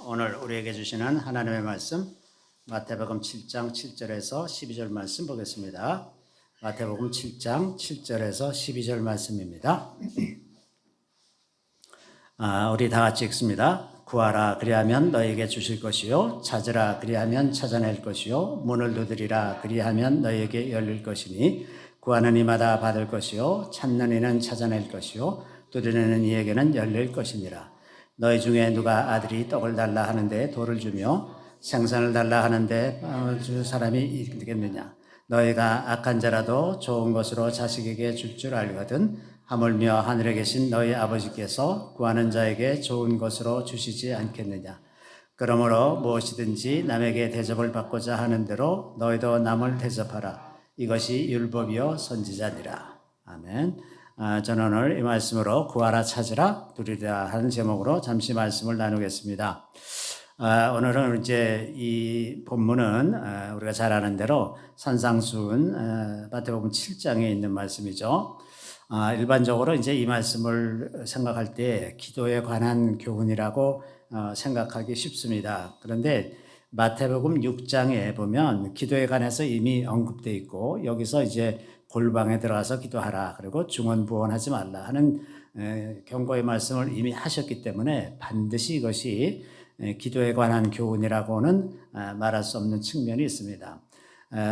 오늘 우리에게 주시는 하나님의 말씀 마태복음 7장 7절에서 12절 말씀 보겠습니다. 마태복음 7장 7절에서 12절 말씀입니다. 우리 다 같이 읽습니다. 구하라 그리하면 너에게 주실 것이요 찾으라 그리하면 찾아낼 것이요 문을 두드리라 그리하면 너에게 열릴 것이니 구하는 이마다 받을 것이요 찾는 이는 찾아낼 것이요 두드리는 이에게는 열릴 것이니라. 너희 중에 누가 아들이 떡을 달라 하는데 돌을 주며 생선을 달라 하는데 빵을 줄 사람이 있겠느냐. 너희가 악한 자라도 좋은 것으로 자식에게 줄 줄 알거든 하물며 하늘에 계신 너희 아버지께서 구하는 자에게 좋은 것으로 주시지 않겠느냐. 그러므로 무엇이든지 남에게 대접을 받고자 하는 대로 너희도 남을 대접하라. 이것이 율법이요 선지자니라. 아멘. 저는 오늘 이 말씀으로 구하라 찾으라 두리라 하는 제목으로 잠시 말씀을 나누겠습니다. 오늘은 이제 이 본문은 우리가 잘 아는 대로 산상수훈 마태복음 7장에 있는 말씀이죠. 일반적으로 이제 이 말씀을 생각할 때 기도에 관한 교훈이라고 생각하기 쉽습니다. 그런데 마태복음 6장에 보면 기도에 관해서 이미 언급되어 있고 여기서 이제 골방에 들어가서 기도하라 그리고 중언부언하지 말라 하는 경고의 말씀을 이미 하셨기 때문에 반드시 이것이 기도에 관한 교훈이라고는 말할 수 없는 측면이 있습니다.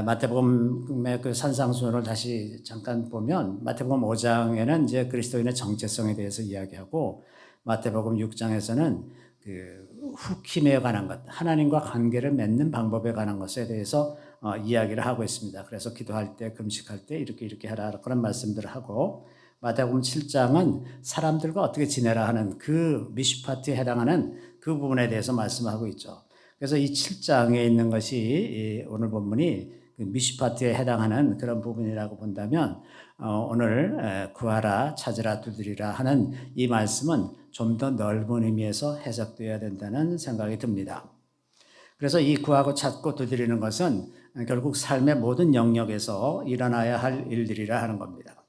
마태복음의 그 산상수훈을 다시 잠깐 보면 마태복음 5장에는 이제 그리스도인의 정체성에 대해서 이야기하고 마태복음 6장에서는 그 후킴에 관한 것, 하나님과 관계를 맺는 방법에 관한 것에 대해서 이야기를 하고 있습니다. 그래서 기도할 때, 금식할 때 이렇게 하라 그런 말씀들을 하고 마태복음 7장은 사람들과 어떻게 지내라 하는 그 미슈파트에 해당하는 그 부분에 대해서 말씀하고 있죠. 그래서 이 7장에 있는 것이 오늘 본문이 그 미슈파트에 해당하는 그런 부분이라고 본다면 오늘 구하라 찾으라 두드리라 하는 이 말씀은 좀 더 넓은 의미에서 해석되어야 된다는 생각이 듭니다. 그래서 이 구하고 찾고 두드리는 것은 결국 삶의 모든 영역에서 일어나야 할 일들이라 하는 겁니다.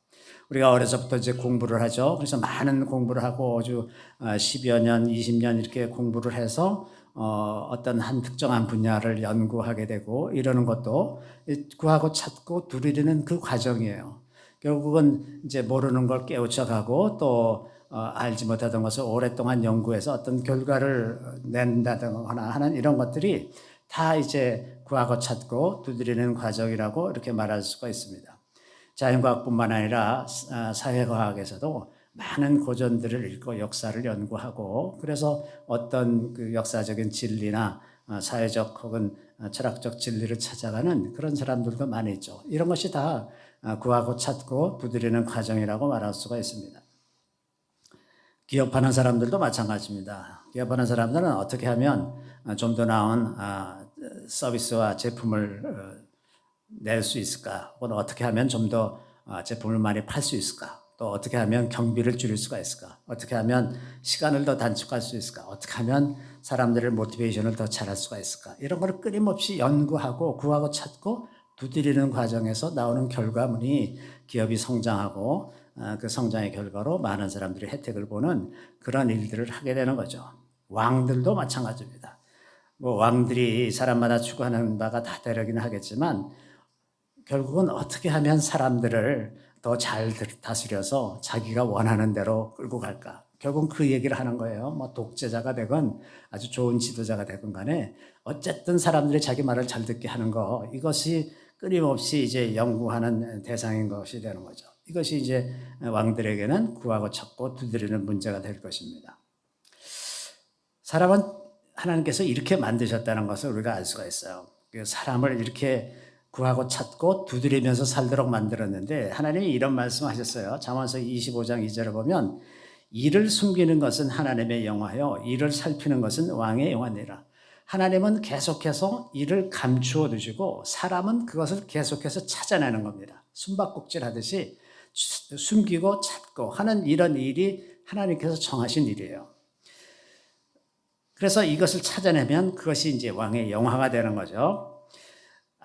우리가 어려서부터 이제 공부를 하죠. 그래서 많은 공부를 하고 아주 10여 년, 20년 이렇게 공부를 해서 어떤 한 특정한 분야를 연구하게 되고 이러는 것도 구하고 찾고 두드리는 그 과정이에요. 결국은 이제 모르는 걸 깨우쳐가고 또 알지 못하던 것을 오랫동안 연구해서 어떤 결과를 낸다거나 하는 이런 것들이 다 이제 구하고 찾고 두드리는 과정이라고 이렇게 말할 수가 있습니다. 자연과학뿐만 아니라 사회과학에서도 많은 고전들을 읽고 역사를 연구하고 그래서 어떤 그 역사적인 진리나 사회적 혹은 철학적 진리를 찾아가는 그런 사람들도 많이 있죠. 이런 것이 다 구하고 찾고 두드리는 과정이라고 말할 수가 있습니다. 기업하는 사람들도 마찬가지입니다. 기업하는 사람들은 어떻게 하면 좀 더 나은 서비스와 제품을 낼 수 있을까? 혹은 어떻게 하면 좀 더 제품을 많이 팔 수 있을까? 또 어떻게 하면 경비를 줄일 수가 있을까? 어떻게 하면 시간을 더 단축할 수 있을까? 어떻게 하면 사람들의 모티베이션을 더 잘할 수가 있을까? 이런 걸 끊임없이 연구하고 구하고 찾고 두드리는 과정에서 나오는 결과물이 기업이 성장하고 그 성장의 결과로 많은 사람들이 혜택을 보는 그런 일들을 하게 되는 거죠. 왕들도 마찬가지입니다. 뭐 왕들이 사람마다 추구하는 바가 다 다르긴 하겠지만 결국은 어떻게 하면 사람들을 더 잘 다스려서 자기가 원하는 대로 끌고 갈까? 결국은 그 얘기를 하는 거예요. 뭐 독재자가 되건 아주 좋은 지도자가 되건 간에 어쨌든 사람들이 자기 말을 잘 듣게 하는 거 이것이 끊임없이 이제 연구하는 대상인 것이 되는 거죠. 이것이 이제 왕들에게는 구하고 찾고 두드리는 문제가 될 것입니다. 사람은 하나님께서 이렇게 만드셨다는 것을 우리가 알 수가 있어요. 사람을 이렇게 구하고 찾고 두드리면서 살도록 만들었는데 하나님이 이런 말씀하셨어요. 잠언서 25장 2절을 보면 이를 숨기는 것은 하나님의 영화요 이를 살피는 것은 왕의 영화니라. 하나님은 계속해서 이를 감추어 두시고 사람은 그것을 계속해서 찾아내는 겁니다. 숨바꼭질 하듯이 숨기고 찾고 하는 이런 일이 하나님께서 정하신 일이에요. 그래서 이것을 찾아내면 그것이 이제 왕의 영화가 되는 거죠.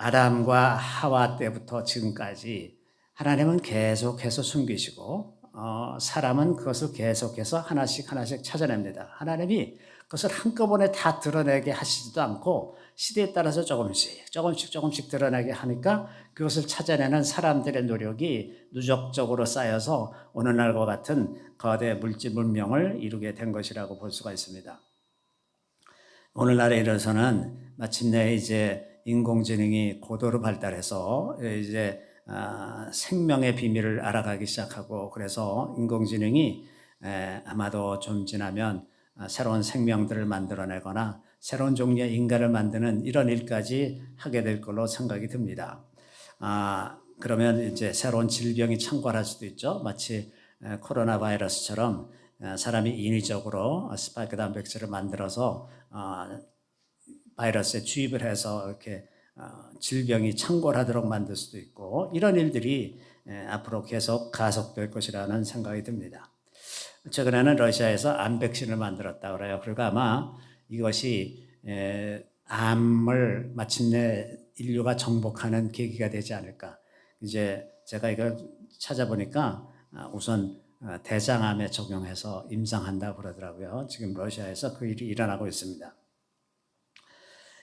아담과 하와 때부터 지금까지 하나님은 계속해서 숨기시고 사람은 그것을 계속해서 하나씩 하나씩 찾아냅니다. 하나님이 그것을 한꺼번에 다 드러내게 하시지도 않고 시대에 따라서 조금씩 드러내게 하니까 그것을 찾아내는 사람들의 노력이 누적적으로 쌓여서 오늘날과 같은 거대 물질 문명을 이루게 된 것이라고 볼 수가 있습니다. 오늘날에 이르러서는 마침내 이제 인공지능이 고도로 발달해서 이제 생명의 비밀을 알아가기 시작하고, 그래서 인공지능이 아마도 좀 지나면 새로운 생명들을 만들어내거나 새로운 종류의 인간을 만드는 이런 일까지 하게 될 걸로 생각이 듭니다. 그러면 이제 새로운 질병이 창궐할 수도 있죠. 마치 코로나 바이러스처럼 사람이 인위적으로 스파이크 단백질을 만들어서 바이러스에 주입을 해서 이렇게 질병이 창궐하도록 만들 수도 있고, 이런 일들이 앞으로 계속 가속될 것이라는 생각이 듭니다. 최근에는 러시아에서 암 백신을 만들었다 그래요. 그리고 아마 이것이 암을 마침내 인류가 정복하는 계기가 되지 않을까. 이제 제가 이걸 찾아보니까 우선 대장암에 적용해서 임상한다고 그러더라고요. 지금 러시아에서 그 일이 일어나고 있습니다.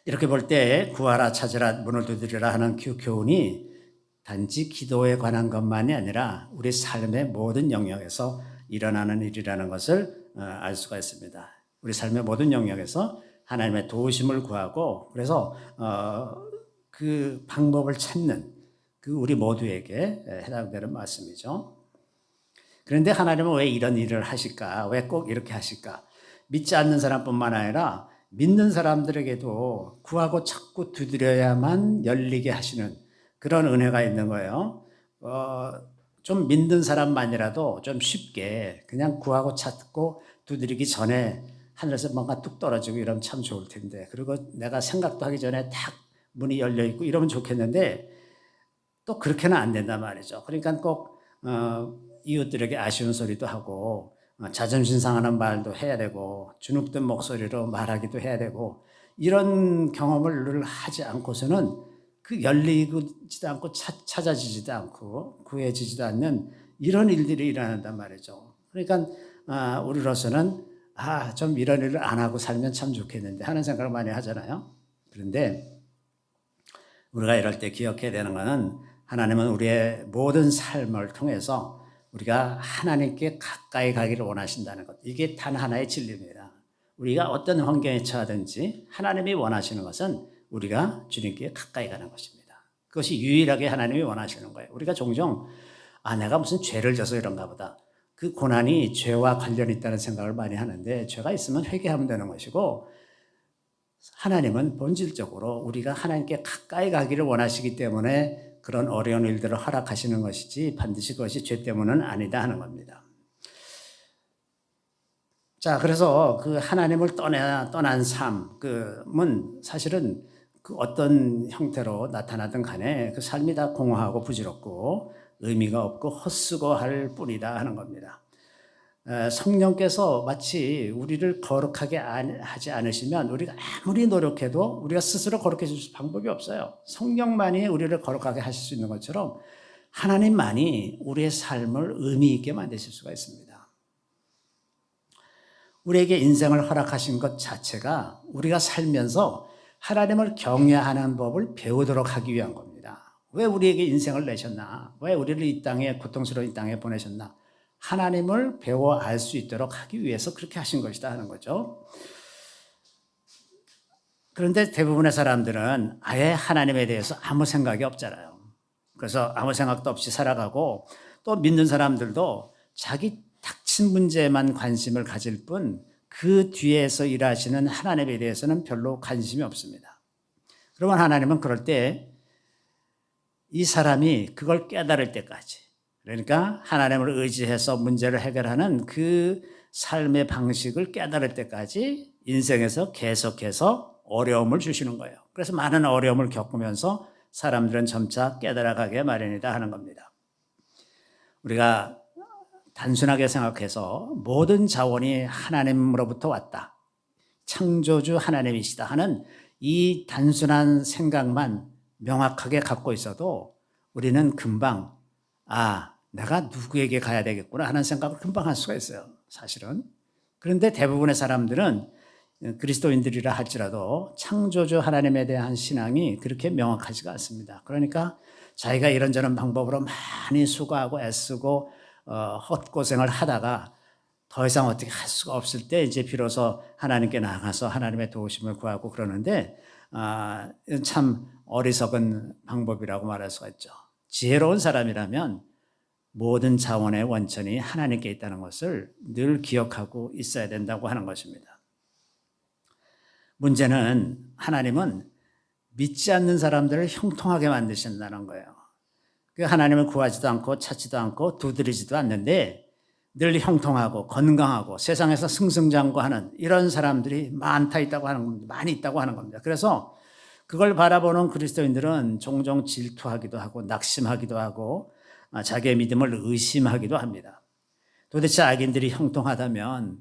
이렇게 볼 때 구하라 찾으라 문을 두드리라 하는 교훈이 단지 기도에 관한 것만이 아니라 우리 삶의 모든 영역에서 일어나는 일이라는 것을 알 수가 있습니다. 우리 삶의 모든 영역에서 하나님의 도우심을 구하고, 그래서 그 방법을 찾는 그 우리 모두에게 해당되는 말씀이죠. 그런데 하나님은 왜 이런 일을 하실까? 왜 꼭 이렇게 하실까? 믿지 않는 사람뿐만 아니라 믿는 사람들에게도 구하고 찾고 두드려야만 열리게 하시는 그런 은혜가 있는 거예요. 좀 믿는 사람만이라도 좀 쉽게 그냥 구하고 찾고 두드리기 전에 하늘에서 뭔가 뚝 떨어지고 이러면 참 좋을 텐데, 그리고 내가 생각도 하기 전에 딱 문이 열려 있고 이러면 좋겠는데 또 그렇게는 안 된단 말이죠. 그러니까 꼭 이웃들에게 아쉬운 소리도 하고 자존심 상하는 말도 해야 되고 주눅든 목소리로 말하기도 해야 되고, 이런 경험을 늘 하지 않고서는 그 열리지도 않고 찾아지지도 않고 구해지지도 않는 이런 일들이 일어난단 말이죠. 그러니까 우리로서는 좀 이런 일을 안 하고 살면 참 좋겠는데 하는 생각을 많이 하잖아요. 그런데 우리가 이럴 때 기억해야 되는 것은 하나님은 우리의 모든 삶을 통해서 우리가 하나님께 가까이 가기를 원하신다는 것, 이게 단 하나의 진리입니다. 우리가 어떤 환경에 처하든지 하나님이 원하시는 것은 우리가 주님께 가까이 가는 것입니다. 그것이 유일하게 하나님이 원하시는 거예요. 우리가 종종 내가 무슨 죄를 져서 이런가 보다, 그 고난이 죄와 관련이 있다는 생각을 많이 하는데, 죄가 있으면 회개하면 되는 것이고, 하나님은 본질적으로 우리가 하나님께 가까이 가기를 원하시기 때문에 그런 어려운 일들을 허락하시는 것이지 반드시 그것이 죄 때문은 아니다 하는 겁니다. 자, 그래서 그 하나님을 떠난 삶은 사실은 그 어떤 형태로 나타나든 간에 그 삶이 다 공허하고 부질없고 의미가 없고 헛수고 할 뿐이다 하는 겁니다. 성령께서 마치 우리를 거룩하게 하지 않으시면 우리가 아무리 노력해도 우리가 스스로 거룩해 줄 방법이 없어요. 성령만이 우리를 거룩하게 하실 수 있는 것처럼 하나님만이 우리의 삶을 의미 있게 만드실 수가 있습니다. 우리에게 인생을 허락하신 것 자체가 우리가 살면서 하나님을 경외하는 법을 배우도록 하기 위한 겁니다. 왜 우리에게 인생을 내셨나? 왜 우리를 이 땅에, 고통스러운 이 땅에 보내셨나? 하나님을 배워 알 수 있도록 하기 위해서 그렇게 하신 것이다 하는 거죠. 그런데 대부분의 사람들은 아예 하나님에 대해서 아무 생각이 없잖아요. 그래서 아무 생각도 없이 살아가고, 또 믿는 사람들도 자기 닥친 문제에만 관심을 가질 뿐 그 뒤에서 일하시는 하나님에 대해서는 별로 관심이 없습니다. 그러면 하나님은 그럴 때 이 사람이 그걸 깨달을 때까지, 그러니까 하나님을 의지해서 문제를 해결하는 그 삶의 방식을 깨달을 때까지 인생에서 계속해서 어려움을 주시는 거예요. 그래서 많은 어려움을 겪으면서 사람들은 점차 깨달아가게 마련이다 하는 겁니다. 우리가 단순하게 생각해서 모든 자원이 하나님으로부터 왔다, 창조주 하나님이시다 하는 이 단순한 생각만 명확하게 갖고 있어도 우리는 금방 내가 누구에게 가야 되겠구나 하는 생각을 금방 할 수가 있어요, 사실은. 그런데 대부분의 사람들은 그리스도인들이라 할지라도 창조주 하나님에 대한 신앙이 그렇게 명확하지가 않습니다. 그러니까 자기가 이런저런 방법으로 많이 수고하고 애쓰고 헛고생을 하다가 더 이상 어떻게 할 수가 없을 때 이제 비로소 하나님께 나가서 하나님의 도우심을 구하고 그러는데 참 어리석은 방법이라고 말할 수가 있죠. 지혜로운 사람이라면 모든 자원의 원천이 하나님께 있다는 것을 늘 기억하고 있어야 된다고 하는 것입니다. 문제는 하나님은 믿지 않는 사람들을 형통하게 만드신다는 거예요. 하나님을 구하지도 않고 찾지도 않고 두드리지도 않는데 늘 형통하고 건강하고 세상에서 승승장구하는 이런 사람들이 많이 있다고 하는 겁니다. 그래서 그걸 바라보는 그리스도인들은 종종 질투하기도 하고 낙심하기도 하고 자기의 믿음을 의심하기도 합니다. 도대체 악인들이 형통하다면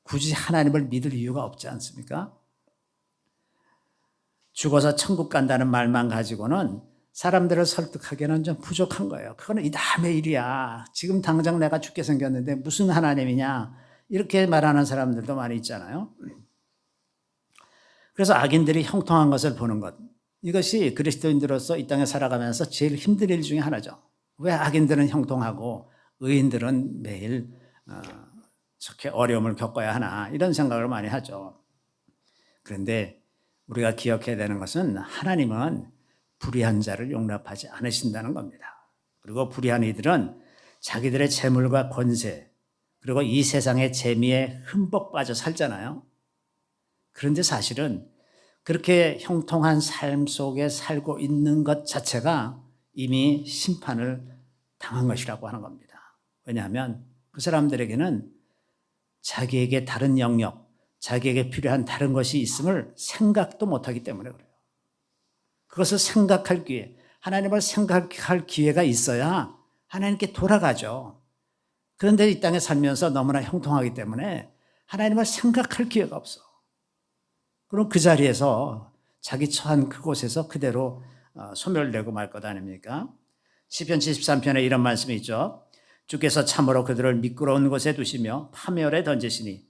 굳이 하나님을 믿을 이유가 없지 않습니까? 죽어서 천국 간다는 말만 가지고는 사람들을 설득하기에는 좀 부족한 거예요. 그거는 이 다음의 일이야. 지금 당장 내가 죽게 생겼는데 무슨 하나님이냐. 이렇게 말하는 사람들도 많이 있잖아요. 그래서 악인들이 형통한 것을 보는 것. 이것이 그리스도인들로서 이 땅에 살아가면서 제일 힘든 일 중에 하나죠. 왜 악인들은 형통하고 의인들은 매일 저렇게 어려움을 겪어야 하나. 이런 생각을 많이 하죠. 그런데 우리가 기억해야 되는 것은 하나님은 불의한 자를 용납하지 않으신다는 겁니다. 그리고 불의한 이들은 자기들의 재물과 권세 그리고 이 세상의 재미에 흠뻑 빠져 살잖아요. 그런데 사실은 그렇게 형통한 삶 속에 살고 있는 것 자체가 이미 심판을 당한 것이라고 하는 겁니다. 왜냐하면 그 사람들에게는 자기에게 다른 영역, 자기에게 필요한 다른 것이 있음을 생각도 못하기 때문에 그래요. 그것을 생각할 기회, 하나님을 생각할 기회가 있어야 하나님께 돌아가죠. 그런데 이 땅에 살면서 너무나 형통하기 때문에 하나님을 생각할 기회가 없어. 그럼 그 자리에서 자기 처한 그곳에서 그대로 소멸되고 말 것 아닙니까? 시편 73편에 이런 말씀이 있죠. 주께서 참으로 그들을 미끄러운 곳에 두시며 파멸에 던지시니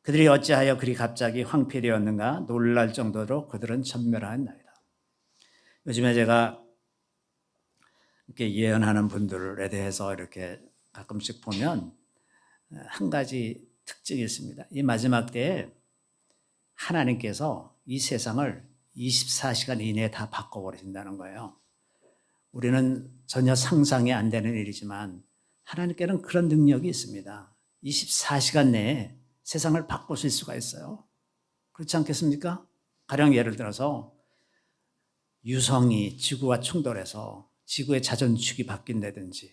그들이 어찌하여 그리 갑자기 황폐되었는가 놀랄 정도로 그들은 전멸하였나이다. 요즘에 제가 이렇게 예언하는 분들에 대해서 이렇게 가끔씩 보면 한 가지 특징이 있습니다. 이 마지막 때에 하나님께서 이 세상을 24시간 이내에 다 바꿔버리신다는 거예요. 우리는 전혀 상상이 안 되는 일이지만 하나님께는 그런 능력이 있습니다. 24시간 내에 세상을 바꾸실 수가 있어요. 그렇지 않겠습니까? 가령 예를 들어서 유성이 지구와 충돌해서 지구의 자전축이 바뀐다든지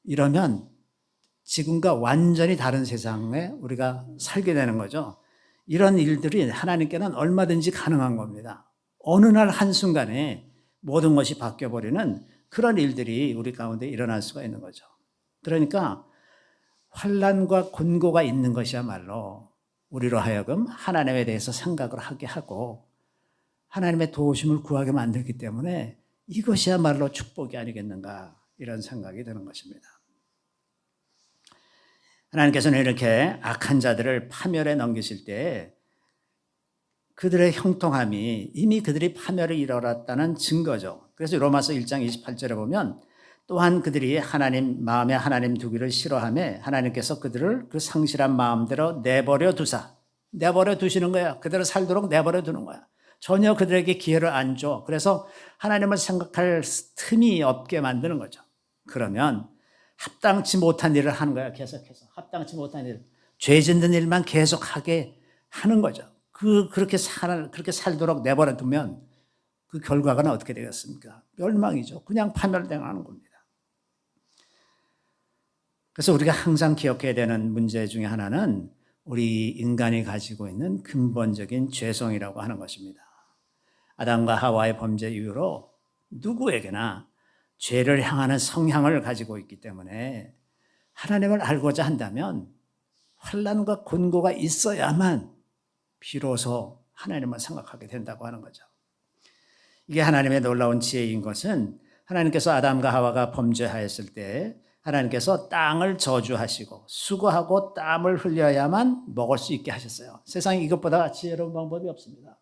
이러면 지금과 완전히 다른 세상에 우리가 살게 되는 거죠. 이런 일들이 하나님께는 얼마든지 가능한 겁니다. 어느 날 한순간에 모든 것이 바뀌어버리는 그런 일들이 우리 가운데 일어날 수가 있는 거죠. 그러니까 환난과 곤고가 있는 것이야말로 우리로 하여금 하나님에 대해서 생각을 하게 하고 하나님의 도우심을 구하게 만들기 때문에 이것이야말로 축복이 아니겠는가 이런 생각이 드는 것입니다. 하나님께서는 이렇게 악한 자들을 파멸에 넘기실 때 그들의 형통함이 이미 그들이 파멸을 이뤄놨다는 증거죠. 그래서 로마서 1장 28절에 보면 또한 그들이 하나님 마음에 하나님 두기를 싫어하며 하나님께서 그들을 그 상실한 마음대로 내버려 두시는 거야. 그대로 살도록 내버려 두는 거야. 전혀 그들에게 기회를 안 줘. 그래서 하나님을 생각할 틈이 없게 만드는 거죠. 그러면 합당치 못한 일을 하는 거야. 계속해서 합당치 못한 일, 죄 짓는 일만 계속하게 하는 거죠. 그렇게 살도록 내버려 두면 그 결과가 어떻게 되겠습니까? 멸망이죠. 그냥 파멸당하는 겁니다. 그래서 우리가 항상 기억해야 되는 문제 중에 하나는 우리 인간이 가지고 있는 근본적인 죄성이라고 하는 것입니다. 아담과 하와의 범죄 이후로 누구에게나 죄를 향하는 성향을 가지고 있기 때문에 하나님을 알고자 한다면 환난과 곤고가 있어야만 비로소 하나님을 생각하게 된다고 하는 거죠. 이게 하나님의 놀라운 지혜인 것은 하나님께서 아담과 하와가 범죄하였을 때 하나님께서 땅을 저주하시고 수고하고 땀을 흘려야만 먹을 수 있게 하셨어요. 세상에 이것보다 지혜로운 방법이 없습니다.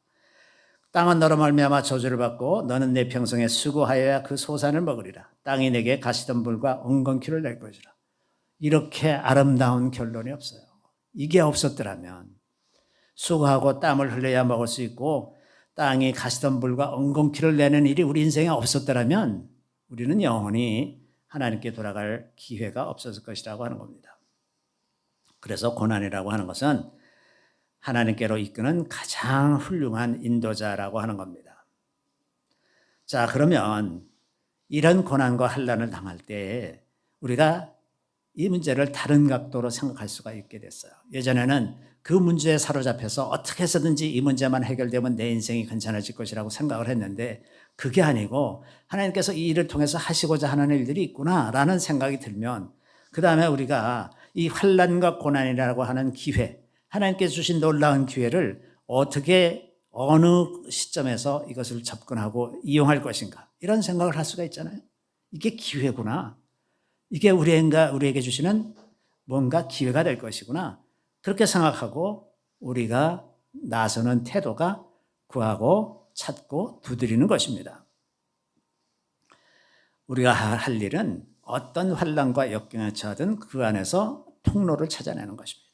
땅은 너로 말미암아 저주를 받고 너는 내 평생에 수고하여야 그 소산을 먹으리라. 땅이 내게 가시덤불과 엉겅퀴를 낼 것이라. 이렇게 아름다운 결론이 없어요. 이게 없었더라면 수고하고 땀을 흘려야 먹을 수 있고 땅이 가시덤불과 엉겅퀴를 내는 일이 우리 인생에 없었더라면 우리는 영원히 하나님께 돌아갈 기회가 없었을 것이라고 하는 겁니다. 그래서 고난이라고 하는 것은 하나님께로 이끄는 가장 훌륭한 인도자라고 하는 겁니다. 자, 그러면 이런 고난과 환난을 당할 때 우리가 이 문제를 다른 각도로 생각할 수가 있게 됐어요. 예전에는 그 문제에 사로잡혀서 어떻게 해서든지 이 문제만 해결되면 내 인생이 괜찮아질 것이라고 생각을 했는데 그게 아니고 하나님께서 이 일을 통해서 하시고자 하는 일들이 있구나라는 생각이 들면 그 다음에 우리가 이 환난과 고난이라고 하는 기회, 하나님께서 주신 놀라운 기회를 어떻게 어느 시점에서 이것을 접근하고 이용할 것인가 이런 생각을 할 수가 있잖아요. 이게 기회구나. 이게 우리에게 주시는 뭔가 기회가 될 것이구나. 그렇게 생각하고 우리가 나서는 태도가 구하고 찾고 두드리는 것입니다. 우리가 할 일은 어떤 환난과 역경에 처하든 그 안에서 통로를 찾아내는 것입니다.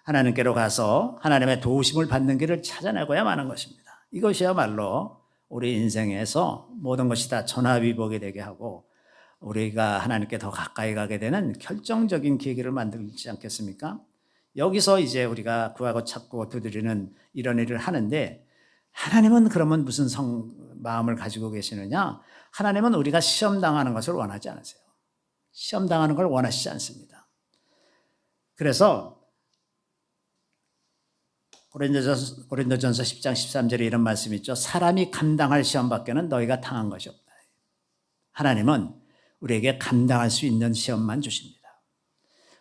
하나님께로 가서 하나님의 도우심을 받는 길을 찾아내고야 마는 것입니다. 이것이야말로 우리 인생에서 모든 것이 다 전화위복이 되게 하고 우리가 하나님께 더 가까이 가게 되는 결정적인 계기를 만들지 않겠습니까? 여기서 이제 우리가 구하고 찾고 두드리는 이런 일을 하는데 하나님은 그러면 무슨 마음을 가지고 계시느냐? 하나님은 우리가 시험당하는 것을 원하지 않으세요. 시험당하는 걸 원하시지 않습니다. 그래서 고린도전서 10장 13절에 이런 말씀이 있죠. 사람이 감당할 시험밖에는 너희가 당한 것이 없다. 하나님은 우리에게 감당할 수 있는 시험만 주십니다.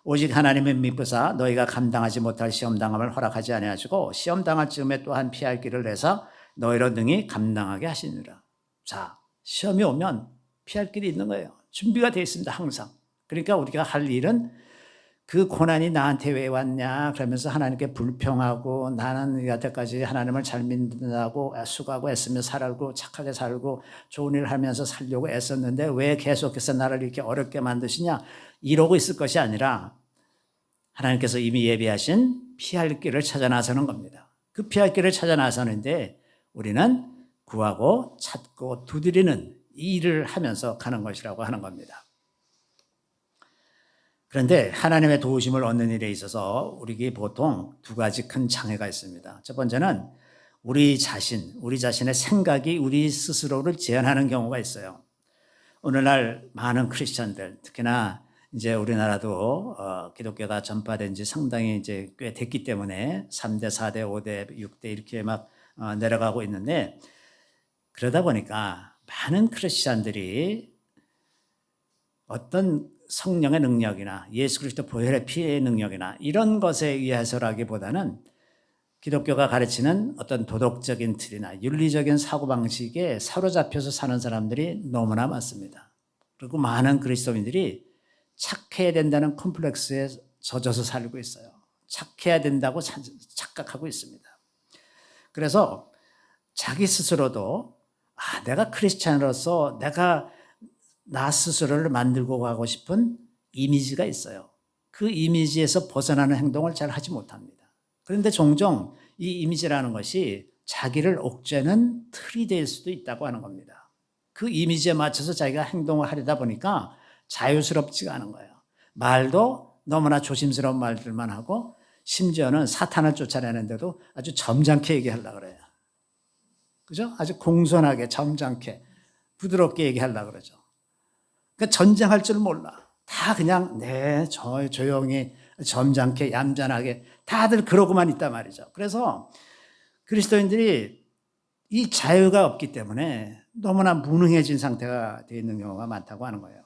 오직 하나님의 미쁘사 너희가 감당하지 못할 시험당함을 허락하지 아니하시고 시험당할 즈음에 또한 피할 길을 내서 너희로 능히 감당하게 하시느니라. 자, 시험이 오면 피할 길이 있는 거예요. 준비가 되어 있습니다. 항상. 그러니까 우리가 할 일은 그 고난이 나한테 왜 왔냐 그러면서 하나님께 불평하고 나는 여태까지 하나님을 잘 믿는다고 수고하고 애쓰며 살고 착하게 살고 좋은 일을 하면서 살려고 애썼는데 왜 계속해서 나를 이렇게 어렵게 만드시냐 이러고 있을 것이 아니라 하나님께서 이미 예비하신 피할 길을 찾아 나서는 겁니다. 그 피할 길을 찾아 나서는데 우리는 구하고 찾고 두드리는 이 일을 하면서 가는 것이라고 하는 겁니다. 그런데 하나님의 도우심을 얻는 일에 있어서 우리에게 보통 두 가지 큰 장애가 있습니다. 첫 번째는 우리 자신의 생각이 우리 스스로를 제한하는 경우가 있어요. 오늘날 많은 크리스천들, 특히나 이제 우리나라도 기독교가 전파된 지 상당히 이제 꽤 됐기 때문에 3대, 4대, 5대, 6대 이렇게 막 내려가고 있는데 그러다 보니까 많은 크리스천들이 어떤 성령의 능력이나 예수 그리스도 보혈의 피의 능력이나 이런 것에 의해서라기보다는 기독교가 가르치는 어떤 도덕적인 틀이나 윤리적인 사고방식에 사로잡혀서 사는 사람들이 너무나 많습니다. 그리고 많은 그리스도인들이 착해야 된다는 컴플렉스에 젖어서 살고 있어요. 착해야 된다고 착각하고 있습니다. 그래서 자기 스스로도 내가 크리스찬으로서 내가 나 스스로를 만들고 가고 싶은 이미지가 있어요. 그 이미지에서 벗어나는 행동을 잘 하지 못합니다. 그런데 종종 이 이미지라는 것이 자기를 옥죄는 틀이 될 수도 있다고 하는 겁니다. 그 이미지에 맞춰서 자기가 행동을 하려다 보니까 자유스럽지가 않은 거예요. 말도 너무나 조심스러운 말들만 하고 심지어는 사탄을 쫓아내는데도 아주 점잖게 얘기하려고 그래요. 그죠? 아주 공손하게 점잖게 부드럽게 얘기하려고 그러죠. 그러니까 전쟁할 줄 몰라. 다 그냥 조용히 점잖게 얌전하게 다들 그러고만 있단 말이죠. 그래서 그리스도인들이 이 자유가 없기 때문에 너무나 무능해진 상태가 되어 있는 경우가 많다고 하는 거예요.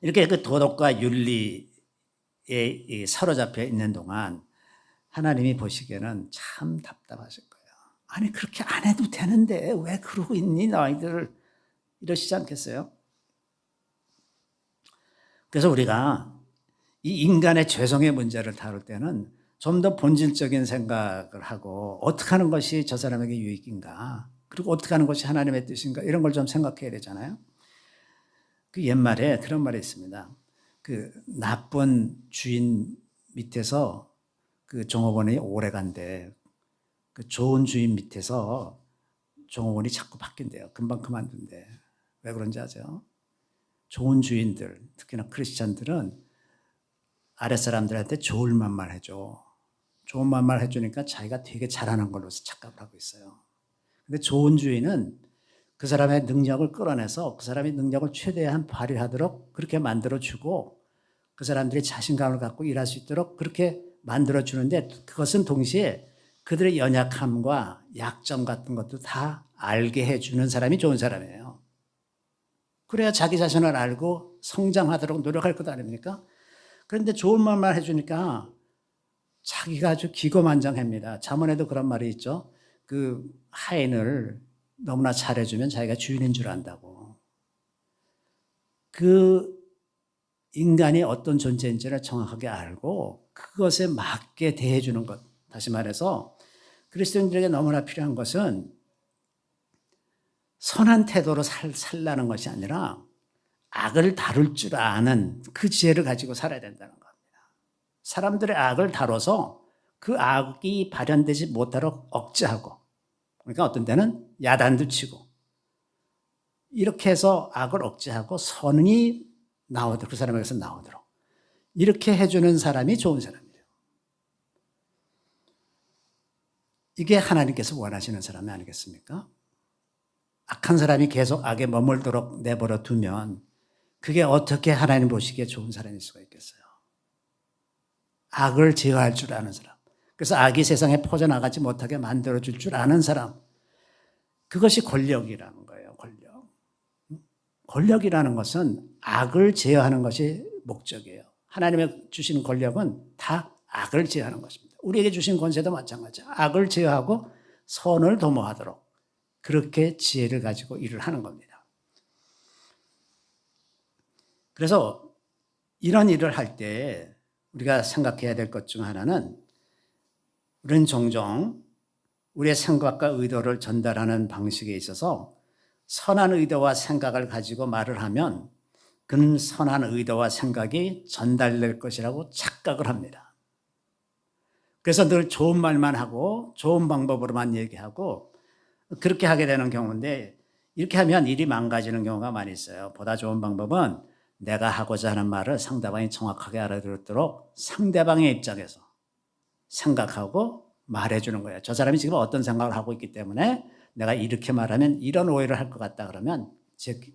이렇게 그 도덕과 윤리에 사로잡혀 있는 동안 하나님이 보시기에는 참 답답하실 거예요. 아니 그렇게 안 해도 되는데 왜 그러고 있니 너희들. 이러시지 않겠어요? 그래서 우리가 이 인간의 죄성의 문제를 다룰 때는 좀 더 본질적인 생각을 하고 어떻게 하는 것이 저 사람에게 유익인가, 그리고 어떻게 하는 것이 하나님의 뜻인가, 이런 걸 좀 생각해야 되잖아요. 그 옛말에 그런 말이 있습니다. 그 나쁜 주인 밑에서 그 종업원이 오래 간대. 그 좋은 주인 밑에서 종업원이 자꾸 바뀐대요. 금방 그만둔대. 왜 그런지 아죠? 좋은 주인들, 특히나 크리스찬들은 아랫사람들한테 좋을 만만 해줘. 좋은 말만 해주니까 자기가 되게 잘하는 걸로 착각을 하고 있어요. 근데 좋은 주인은 그 사람의 능력을 끌어내서 그 사람의 능력을 최대한 발휘하도록 그렇게 만들어주고 그 사람들이 자신감을 갖고 일할 수 있도록 그렇게 만들어주는데, 그것은 동시에 그들의 연약함과 약점 같은 것도 다 알게 해주는 사람이 좋은 사람이에요. 그래야 자기 자신을 알고 성장하도록 노력할 것 아닙니까? 그런데 좋은 말만 해주니까 자기가 아주 기고만장합니다. 잠언에도 그런 말이 있죠. 그 하인을 너무나 잘해주면 자기가 주인인 줄 안다고. 그 인간이 어떤 존재인지를 정확하게 알고 그것에 맞게 대해주는 것. 다시 말해서 그리스도인들에게 너무나 필요한 것은 선한 태도로 살라는 것이 아니라 악을 다룰 줄 아는 그 지혜를 가지고 살아야 된다는 겁니다. 사람들의 악을 다뤄서 그 악이 발현되지 못하도록 억제하고, 그러니까 어떤 때는 야단도 치고, 이렇게 해서 악을 억제하고 선이 나오도록, 그 사람에게서 나오도록 이렇게 해주는 사람이 좋은 사람이에요. 이게 하나님께서 원하시는 사람이 아니겠습니까? 악한 사람이 계속 악에 머물도록 내버려 두면 그게 어떻게 하나님 보시기에 좋은 사람일 수가 있겠어요? 악을 제어할 줄 아는 사람, 그래서 악이 세상에 퍼져나가지 못하게 만들어줄 줄 아는 사람, 그것이 권력이라는 거예요. 권력이라는 것은 악을 제어하는 것이 목적이에요. 하나님의 주신 권력은 다 악을 제어하는 것입니다. 우리에게 주신 권세도 마찬가지예요. 악을 제어하고 선을 도모하도록 그렇게 지혜를 가지고 일을 하는 겁니다. 그래서 이런 일을 할 때 우리가 생각해야 될 것 중 하나는, 우리는 종종 우리의 생각과 의도를 전달하는 방식에 있어서 선한 의도와 생각을 가지고 말을 하면 그는 선한 의도와 생각이 전달될 것이라고 착각을 합니다. 그래서 늘 좋은 말만 하고 좋은 방법으로만 얘기하고 그렇게 하게 되는 경우인데, 이렇게 하면 일이 망가지는 경우가 많이 있어요. 보다 좋은 방법은 내가 하고자 하는 말을 상대방이 정확하게 알아들었도록 상대방의 입장에서 생각하고 말해주는 거예요. 저 사람이 지금 어떤 생각을 하고 있기 때문에 내가 이렇게 말하면 이런 오해를 할 것 같다 그러면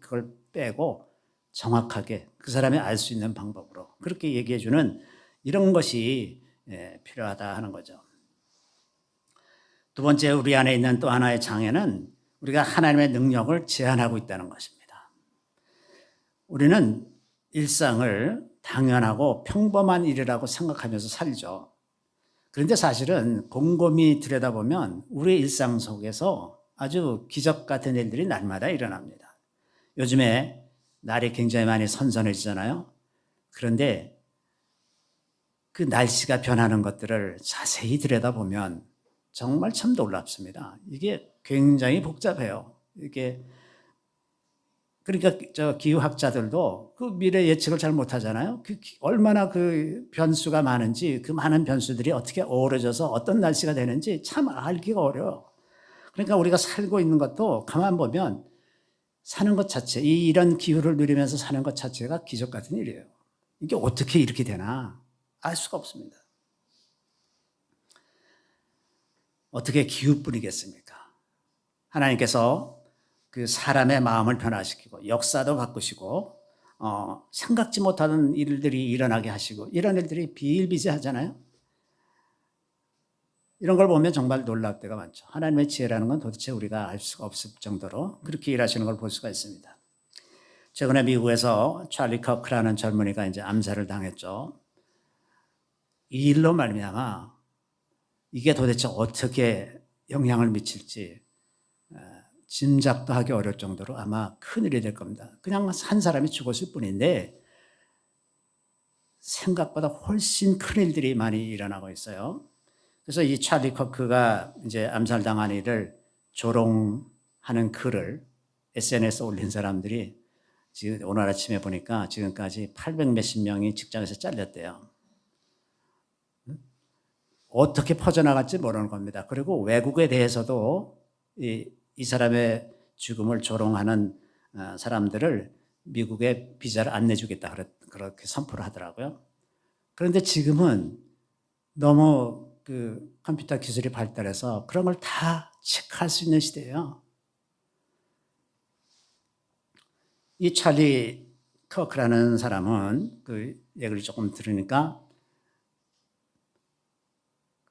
그걸 빼고 정확하게 그 사람이 알 수 있는 방법으로 그렇게 얘기해주는 이런 것이 필요하다 하는 거죠. 두 번째, 우리 안에 있는 또 하나의 장애는 우리가 하나님의 능력을 제한하고 있다는 것입니다. 우리는 일상을 당연하고 평범한 일이라고 생각하면서 살죠. 그런데 사실은 곰곰이 들여다보면 우리의 일상 속에서 아주 기적 같은 일들이 날마다 일어납니다. 요즘에 날이 굉장히 많이 선선해지잖아요. 그런데 그 날씨가 변하는 것들을 자세히 들여다보면 정말 참 놀랍습니다. 이게 굉장히 복잡해요. 이게 그러니까 저 기후학자들도 그 미래 예측을 잘 못하잖아요. 얼마나 그 변수가 많은지, 그 많은 변수들이 어떻게 어우러져서 어떤 날씨가 되는지 참 알기가 어려워. 그러니까 우리가 살고 있는 것도 가만 보면 사는 것 자체, 이런 기후를 누리면서 사는 것 자체가 기적 같은 일이에요. 이게 어떻게 이렇게 되나 알 수가 없습니다. 어떻게 기후뿐이겠습니까? 하나님께서 그 사람의 마음을 변화시키고 역사도 바꾸시고 생각지 못하는 일들이 일어나게 하시고, 이런 일들이 비일비재하잖아요. 이런 걸 보면 정말 놀라울 때가 많죠. 하나님의 지혜라는 건 도대체 우리가 알 수가 없을 정도로 그렇게 일하시는 걸 볼 수가 있습니다. 최근에 미국에서 찰리 커크라는 젊은이가 이제 암살을 당했죠. 이 일로 말미암아 이게 도대체 어떻게 영향을 미칠지 짐작도 하기 어려울 정도로 아마 큰일이 될 겁니다. 그냥 한 사람이 죽었을 뿐인데 생각보다 훨씬 큰일들이 많이 일어나고 있어요. 그래서 이 찰리 커크가 이제 암살당한 일을 조롱하는 글을 SNS에 올린 사람들이 지금 오늘 아침에 보니까 지금까지 800 몇십 명이 직장에서 잘렸대요. 어떻게 퍼져나갈지 모르는 겁니다. 그리고 외국에 대해서도 이 사람의 죽음을 조롱하는 사람들을 미국에 비자를 안 내주겠다 그렇게 선포를 하더라고요. 그런데 지금은 너무 그 컴퓨터 기술이 발달해서 그런 걸 다 체크할 수 있는 시대예요. 이 찰리 커크라는 사람은 그 얘기를 조금 들으니까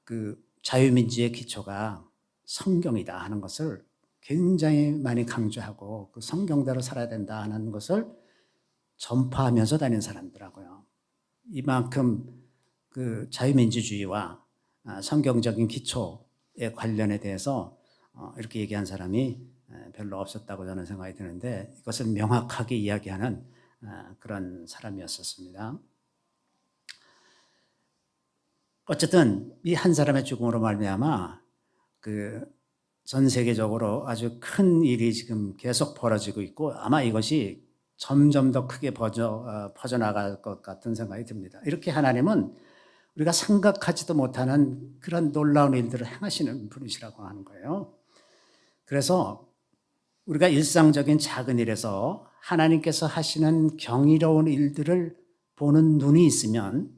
그 자유민주의 기초가 성경이다 하는 것을 굉장히 많이 강조하고 그 성경대로 살아야 된다 하는 것을 전파하면서 다니는 사람들하고요. 이만큼 그 자유민주주의와 성경적인 기초의 관련에 대해서 이렇게 얘기한 사람이 별로 없었다고 저는 생각이 드는데 이것을 명확하게 이야기하는 그런 사람이었었습니다. 어쨌든 이 한 사람의 죽음으로 말미암아 그 전 세계적으로 아주 큰 일이 지금 계속 벌어지고 있고 아마 이것이 점점 더 크게 퍼져나갈 것 같은 생각이 듭니다. 이렇게 하나님은 우리가 생각하지도 못하는 그런 놀라운 일들을 행하시는 분이시라고 하는 거예요. 그래서 우리가 일상적인 작은 일에서 하나님께서 하시는 경이로운 일들을 보는 눈이 있으면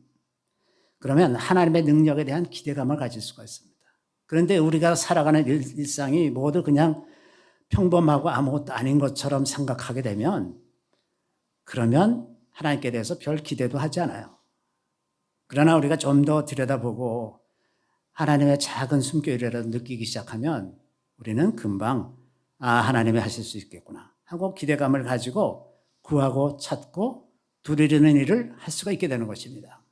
그러면 하나님의 능력에 대한 기대감을 가질 수가 있습니다. 그런데 우리가 살아가는 일상이 모두 그냥 평범하고 아무것도 아닌 것처럼 생각하게 되면 그러면 하나님께 대해서 별 기대도 하지 않아요. 그러나 우리가 좀 더 들여다보고 하나님의 작은 숨결이라도 느끼기 시작하면 우리는 금방 하나님이 하실 수 있겠구나 하고 기대감을 가지고 구하고 찾고 두드리는 일을 할 수가 있게 되는 것입니다.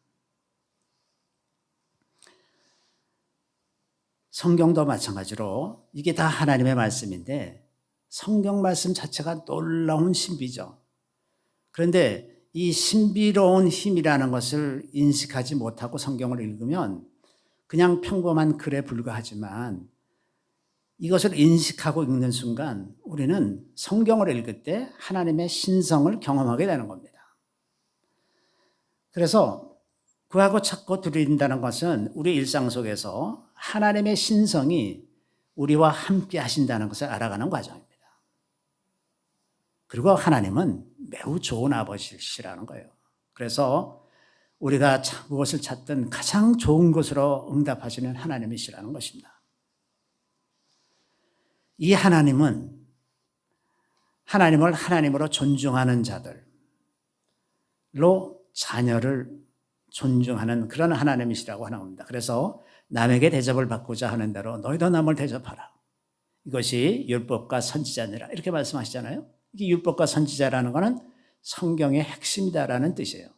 성경도 마찬가지로 이게 다 하나님의 말씀인데 성경 말씀 자체가 놀라운 신비죠. 그런데 이 신비로운 힘이라는 것을 인식하지 못하고 성경을 읽으면 그냥 평범한 글에 불과하지만 이것을 인식하고 읽는 순간 우리는 성경을 읽을 때 하나님의 신성을 경험하게 되는 겁니다. 그래서 구하고 찾고 두드린다는 것은 우리 일상 속에서 하나님의 신성이 우리와 함께 하신다는 것을 알아가는 과정입니다. 그리고 하나님은 매우 좋은 아버지시라는 거예요. 그래서 우리가 무엇을 찾든 가장 좋은 것으로 응답하시는 하나님이시라는 것입니다. 이 하나님은 하나님을 하나님으로 존중하는 자들로 자녀를 존중하는 그런 하나님이시라고 하는 겁니다. 그래서 남에게 대접을 받고자 하는 대로 너희도 남을 대접하라. 이것이 율법과 선지자니라 이렇게 말씀하시잖아요. 이게 율법과 선지자라는 것은 성경의 핵심이다라는 뜻이에요.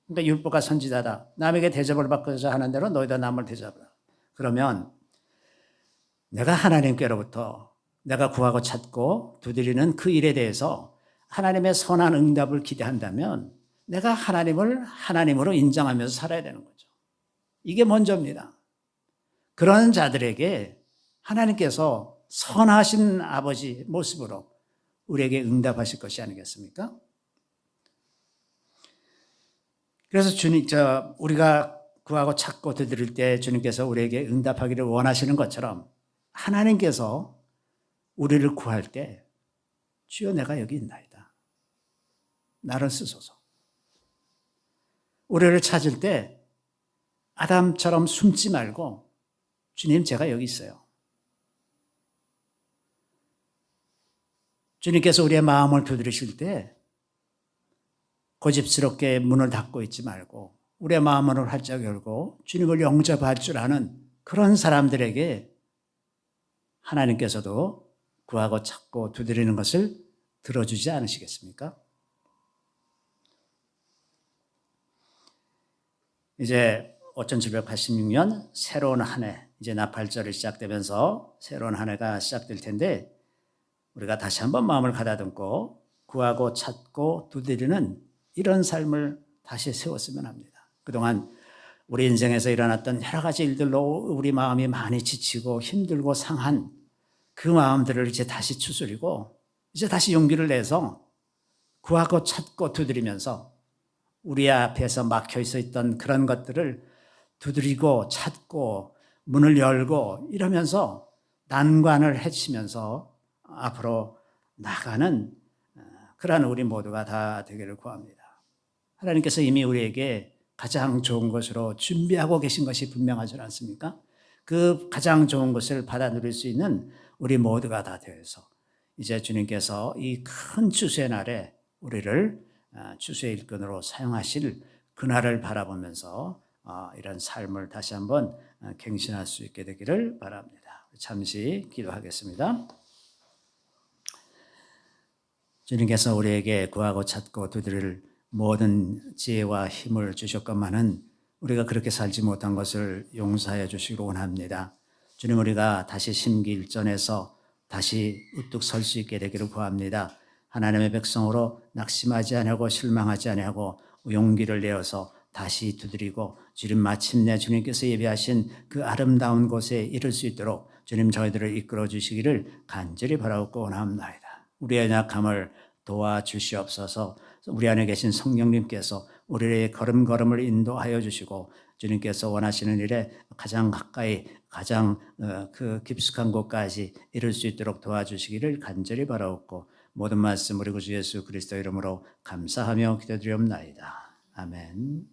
그러니까 율법과 선지자다. 남에게 대접을 받고자 하는 대로 너희도 남을 대접하라. 그러면 내가 하나님께로부터 내가 구하고 찾고 두드리는 그 일에 대해서 하나님의 선한 응답을 기대한다면 내가 하나님을 하나님으로 인정하면서 살아야 되는 거죠. 이게 먼저입니다. 그런 자들에게 하나님께서 선하신 아버지 모습으로 우리에게 응답하실 것이 아니겠습니까? 그래서 우리가 구하고 찾고 두드릴 때 주님께서 우리에게 응답하기를 원하시는 것처럼 하나님께서 우리를 구할 때 주여 내가 여기 있나이다. 나를 쓰소서. 우리를 찾을 때 아담처럼 숨지 말고 주님 제가 여기 있어요. 주님께서 우리의 마음을 두드리실 때 고집스럽게 문을 닫고 있지 말고 우리의 마음을 활짝 열고 주님을 영접할 줄 아는 그런 사람들에게 하나님께서도 구하고 찾고 두드리는 것을 들어주지 않으시겠습니까? 이제 5786년 새로운 한 해, 이제 나팔절이 시작되면서 새로운 한 해가 시작될 텐데 우리가 다시 한번 마음을 가다듬고 구하고 찾고 두드리는 이런 삶을 다시 세웠으면 합니다. 그동안 우리 인생에서 일어났던 여러 가지 일들로 우리 마음이 많이 지치고 힘들고 상한 그 마음들을 이제 다시 추스리고 이제 다시 용기를 내서 구하고 찾고 두드리면서 우리 앞에서 막혀 있었던 그런 것들을 두드리고 찾고 문을 열고 이러면서 난관을 헤치면서 앞으로 나가는 그러한 우리 모두가 다 되기를 구합니다. 하나님께서 이미 우리에게 가장 좋은 것으로 준비하고 계신 것이 분명하지 않습니까? 그 가장 좋은 것을 받아 누릴 수 있는 우리 모두가 다 되어서 이제 주님께서 이 큰 추수의 날에 우리를 추수의 일꾼으로 사용하실 그날을 바라보면서 이런 삶을 다시 한번 갱신할 수 있게 되기를 바랍니다. 잠시 기도하겠습니다. 주님께서 우리에게 구하고 찾고 두드릴 모든 지혜와 힘을 주셨건만은 우리가 그렇게 살지 못한 것을 용서해 주시기를 원합니다. 주님, 우리가 다시 심기일전에서 다시 우뚝 설 수 있게 되기를 구합니다. 하나님의 백성으로 낙심하지 아니하고 실망하지 아니하고 용기를 내어서 다시 두드리고 주님 마침내 주님께서 예비하신 그 아름다운 곳에 이를 수 있도록 주님 저희들을 이끌어 주시기를 간절히 바라고 원합니다. 우리의 약함을 도와주시옵소서. 우리 안에 계신 성령님께서 우리의 걸음걸음을 인도하여 주시고 주님께서 원하시는 일에 가장 가까이 가장 그 깊숙한 곳까지 이룰 수 있도록 도와주시기를 간절히 바라옵고 모든 말씀 우리 구주 예수 그리스도 이름으로 감사하며 기도드리옵나이다. 아멘.